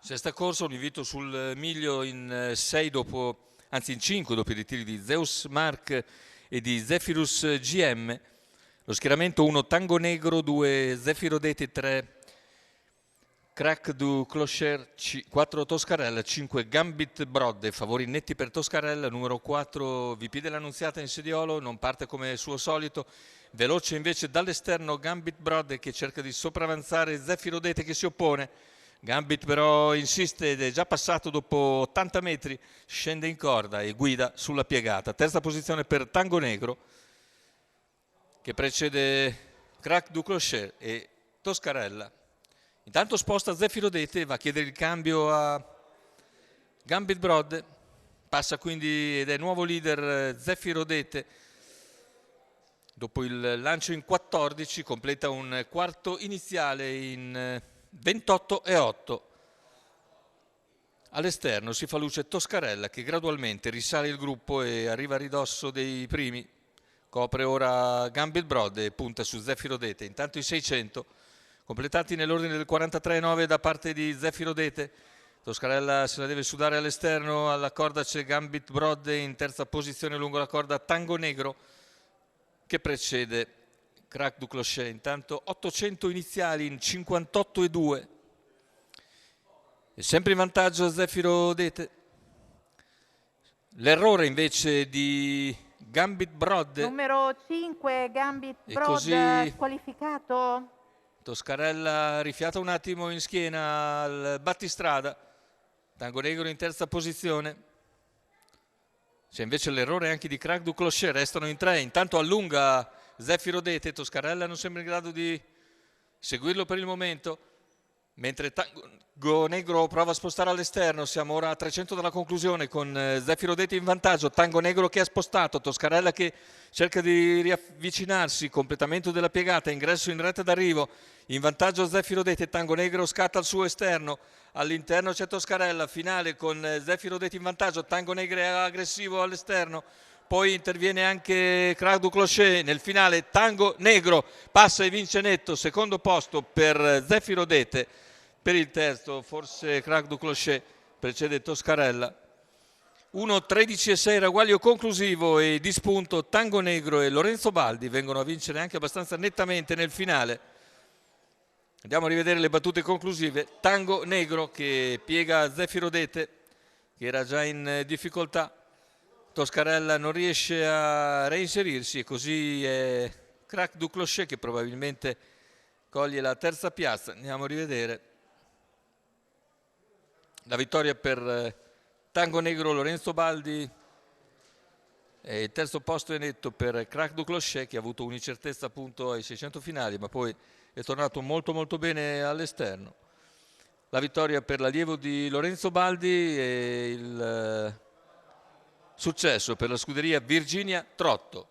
Sesta corsa, un invito sul miglio in 6 dopo, anzi in 5 dopo i ritiri di Zeus Mark e di Zephyrus GM. Lo schieramento 1 Tango Negro, 2 Zefiro Dete, 3 Crack du Clocher, 4 Toscarella, 5 Gambit Brodde, favori netti per Toscarella, numero 4 VP dell'Annunziata in sediolo, non parte come suo solito, veloce invece dall'esterno Gambit Brodde che cerca di sopravanzare Zefiro Dete che si oppone. Gambit però insiste ed è già passato dopo 80 metri, scende in corda e guida sulla piegata. Terza posizione per Tango Negro che precede Crack du Clocher e Toscarella. Intanto sposta Zefiro Dete, va a chiedere il cambio a Gambit Brodde, passa quindi ed è nuovo leader Zefiro Dete. Dopo il lancio in 14 completa un quarto iniziale in 28,8. All'esterno si fa luce Toscarella che gradualmente risale il gruppo e arriva a ridosso dei primi. Copre ora Gambit Brodde e punta su Zefiro Dete. Intanto i 600 completati nell'ordine del 43,9 da parte di Zefiro Dete. Toscarella se la deve sudare all'esterno, alla corda c'è Gambit Brodde, in terza posizione lungo la corda Tango Negro che precede Crack du Clocher. Intanto 800 iniziali in 58,2. È sempre in vantaggio Zefiro Dete. L'errore invece di Gambit Brodde. Numero 5 Gambit Brodde squalificato. Toscarella rifiata un attimo in schiena al battistrada. Tango Negro in terza posizione. C'è invece l'errore anche di Crack du Clocher, restano in 3. Intanto allunga Zefiro Dete, Toscarella non sembra in grado di seguirlo per il momento. Mentre Tango Negro prova a spostare all'esterno, siamo ora a 300 dalla conclusione con Zefiro Dete in vantaggio, Tango Negro che ha spostato, Toscarella che cerca di riavvicinarsi, completamento della piegata, ingresso in retta d'arrivo, in vantaggio Zefiro Dete, Tango Negro scatta al suo esterno, all'interno c'è Toscarella, finale con Zefiro Dete in vantaggio, Tango Negro è aggressivo all'esterno. Poi interviene anche Crack du Clocher, nel finale Tango Negro passa e vince netto, secondo posto per Zefiro Dete, per il terzo forse Crack du Clocher precede Toscarella. 1:13,6 ragguaglio conclusivo e di spunto Tango Negro e Lorenzo Baldi vengono a vincere anche abbastanza nettamente nel finale. Andiamo a rivedere le battute conclusive. Tango Negro che piega Zefiro Dete che era già in difficoltà. Toscarella non riesce a reinserirsi e così è Crack du Clocher che probabilmente coglie la terza piazza. Andiamo a rivedere la vittoria per Tango Negro Lorenzo Baldi e il terzo posto è netto per Crack du Clocher che ha avuto un'incertezza appunto ai 600 finali ma poi è tornato molto bene all'esterno. La vittoria per l'allievo di Lorenzo Baldi e il successo per la scuderia Virginia Trotto.